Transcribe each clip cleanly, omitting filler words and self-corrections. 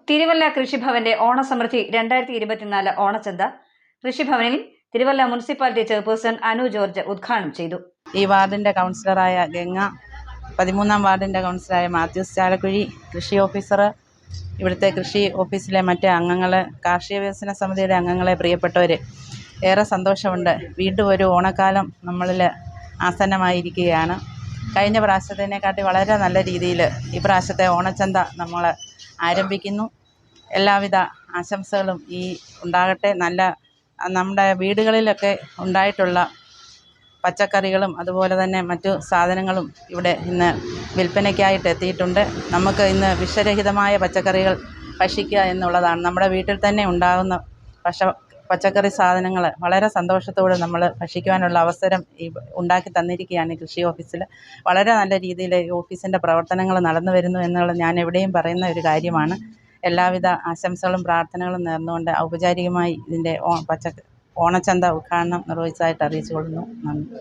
തിരുവല്ല കൃഷിഭവന്റെ ഓണസമൃദ്ധി 2024 ഓണച്ചന്ത കൃഷിഭവനിൽ Thiruvalla municipality chairperson Anu George ഉദ്ഘാടനം ചെയ്തു. ഈ വാർഡിന്റെ കൗൺസിലറായ ഗംഗ, 13ാം വാർഡിന്റെ കൗൺസിലറായ മാത്യൂസ് ചാലക്കുഴി, കൃഷി ഓഫീസർ, ഇവിടുത്തെ കൃഷി ഓഫീസിലെ മറ്റ് അംഗങ്ങൾ, കാർഷിക വികസന സമിതിയുടെ അംഗങ്ങളെ, പ്രിയപ്പെട്ടവർ, ഏറെ സന്തോഷമുണ്ട്. വീണ്ടും ഒരു ഓണക്കാലം നമ്മളിൽ ആസന്നമായിരിക്കുകയാണ്. കഴിഞ്ഞ പ്രാവശ്യത്തിനെക്കാട്ടി വളരെ നല്ല രീതിയിൽ ഈ പ്രാവശ്യത്തെ ഓണച്ചന്ത നമ്മൾ ആരംഭിക്കുന്നു. എല്ലാവിധ ആശംസകളും ഉണ്ടാകട്ടെ. നമ്മുടെ വീടുകളിലൊക്കെ ഉണ്ടായിട്ടുള്ള പച്ചക്കറികളും അതുപോലെ തന്നെ മറ്റു സാധനങ്ങളും ഇവിടെ ഇന്ന് വിൽപ്പനയ്ക്കായിട്ട് എത്തിയിട്ടുണ്ട്. നമുക്ക് ഇന്ന് വിഷരഹിതമായ പച്ചക്കറികൾ ഭക്ഷിക്കുക എന്നുള്ളതാണ്. നമ്മുടെ വീട്ടിൽ തന്നെ ഉണ്ടാകുന്ന പച്ചക്കറി സാധനങ്ങൾ വളരെ സന്തോഷത്തോടെ നമ്മൾ ഭക്ഷിക്കുവാനുള്ള അവസരം ഉണ്ടാക്കി തന്നിരിക്കുകയാണ് ഈ കൃഷി ഓഫീസിൽ. വളരെ നല്ല രീതിയിൽ ഈ ഓഫീസിൻ്റെ പ്രവർത്തനങ്ങൾ നടന്നു വരുന്നു എന്നുള്ളത് ഞാൻ എവിടെയും പറയുന്ന ഒരു കാര്യമാണ്. എല്ലാവിധ ആശംസകളും പ്രാർത്ഥനകളും നേർന്നുകൊണ്ട് ഔപചാരികമായി ഇതിൻ്റെ ഓണച്ചന്ത ഉദ്ഘാടനം നിർവഹിച്ചതായിട്ട് അറിയിച്ചുകൊള്ളുന്നു. നന്ദി.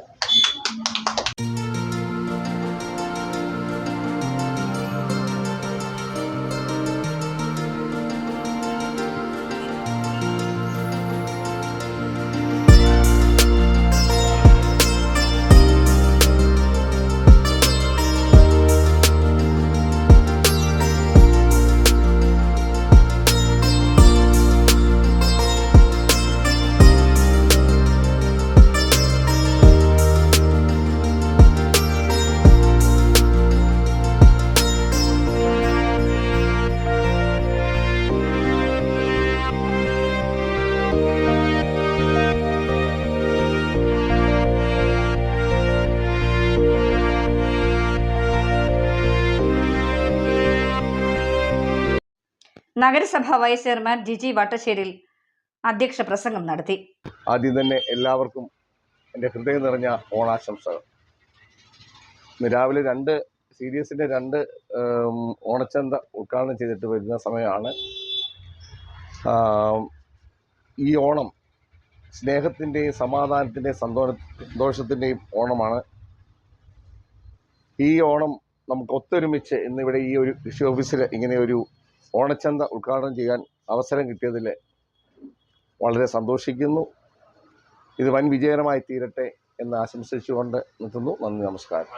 നഗരസഭ വൈസ് ചെയർമാൻ ജിജി വട്ടശ്ശേരിൽ അധ്യക്ഷ പ്രസംഗം നടത്തി. ആദ്യം തന്നെ എല്ലാവർക്കും എൻ്റെ ഹൃദയം നിറഞ്ഞ ഓണാശംസകൾ. ഇന്ന് രാവിലെ സീരിയസിൻ്റെ 2 ഓണച്ചന്ത ഉദ്ഘാടനം ചെയ്തിട്ട് വരുന്ന സമയമാണ്. ഈ ഓണം സ്നേഹത്തിൻ്റെയും സമാധാനത്തിൻ്റെയും സന്തോഷത്തിൻ്റെയും ഓണമാണ്. ഈ ഓണം നമുക്ക് ഒത്തൊരുമിച്ച് ഇന്നിവിടെ ഈ ഒരു കൃഷി ഓഫീസിൽ ഇങ്ങനെ ഒരു ഓണച്ചന്ത ഉദ്ഘാടനം ചെയ്യാൻ അവസരം കിട്ടിയതിൽ വളരെ സന്തോഷിക്കുന്നു. ഇത് വൻ വിജയകരമായി തീരട്ടെ എന്ന് ആശംസിച്ചുകൊണ്ട് നിർത്തുന്നു. നന്ദി, നമസ്കാരം.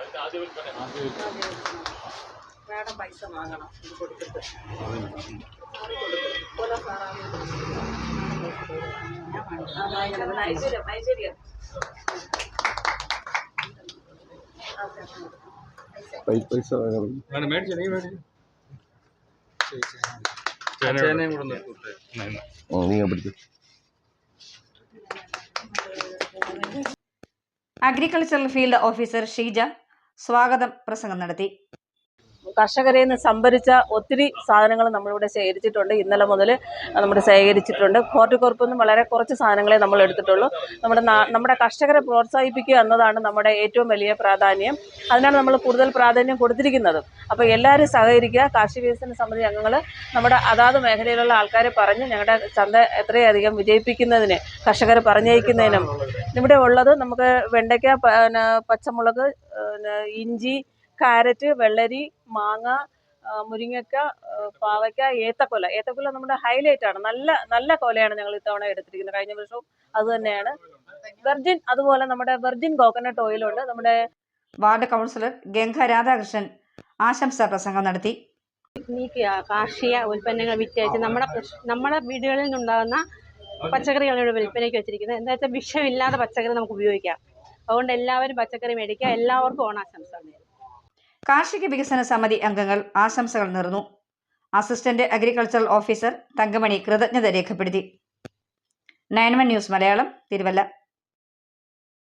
അഗ്രികൾച്ചറൽ ഫീൽഡ് ഓഫീസർ ഷീജ സ്വാഗതം പ്രസംഗം നടത്തി. കർഷകരിൽ നിന്ന് സംഭരിച്ച ഒത്തിരി സാധനങ്ങൾ നമ്മളിവിടെ ശേഖരിച്ചിട്ടുണ്ട്. ഇന്നലെ മുതൽ നമ്മൾ ശേഖരിച്ചിട്ടുണ്ട്. ഹോർട്ടികോർപ്പിൽ നിന്നും വളരെ കുറച്ച് സാധനങ്ങളെ നമ്മൾ എടുത്തിട്ടുള്ളൂ. നമ്മുടെ കർഷകരെ പ്രോത്സാഹിപ്പിക്കുക എന്നതാണ് നമ്മുടെ ഏറ്റവും വലിയ പ്രാധാന്യം. അതിനാണ് നമ്മൾ കൂടുതൽ പ്രാധാന്യം കൊടുത്തിരിക്കുന്നത്. അപ്പോൾ എല്ലാവരും സഹകരിക്കുക. കാർഷിക വികസന സമിതി അംഗങ്ങൾ നമ്മുടെ അതാത് മേഖലയിലുള്ള ആൾക്കാരെ പറഞ്ഞ് ഞങ്ങളുടെ ചന്ത എത്രയധികം വിജയിപ്പിക്കുന്നതിന്, കർഷകരെ പറഞ്ഞയക്കുന്നതിനും ഇവിടെ ഉള്ളത് നമുക്ക് വെണ്ടയ്ക്ക, പച്ചമുളക്, ഇഞ്ചി, കാരറ്റ്, വെള്ളരി, മാങ്ങ, മുരിങ്ങക്ക, പാവയ്ക്ക, ഏത്തക്കൊല നമ്മുടെ ഹൈലൈറ്റ് ആണ്. നല്ല കൊലയാണ് ഞങ്ങൾ ഇത്തവണ എടുത്തിരിക്കുന്നത്. കഴിഞ്ഞ വർഷവും അതുതന്നെയാണ്. വെർജിൻ, അതുപോലെ നമ്മുടെ വെർജിൻ കോക്കനട്ട് ഓയിലുണ്ട്. നമ്മുടെ വാർഡ് കൗൺസിലർ ഗംഗ രാധാകൃഷ്ണൻ ആശംസാ പ്രസംഗം നടത്തി. കാർഷിക ഉൽപ്പന്നങ്ങൾ വിറ്റയച്ച് നമ്മുടെ വീടുകളിൽ നിന്നുണ്ടാകുന്ന പച്ചക്കറികളുടെ വിൽപ്പനയ്ക്ക് വെച്ചിരിക്കുന്നത്. എന്താ വെച്ചാൽ വിഷമില്ലാത്ത പച്ചക്കറി നമുക്ക് ഉപയോഗിക്കാം. അതുകൊണ്ട് എല്ലാവരും പച്ചക്കറി മേടിക്കുക. എല്ലാവർക്കും ഓണാശംസകൾ. കാർഷിക വികസന സമിതി അംഗങ്ങൾ ആശംസകൾ നേർന്നു. അസിസ്റ്റന്റ് അഗ്രികൾച്ചറൽ ഓഫീസർ തങ്കമണി കൃതജ്ഞത രേഖപ്പെടുത്തി. 9 ന്യൂസ് മലയാളം, തിരുവല്ല.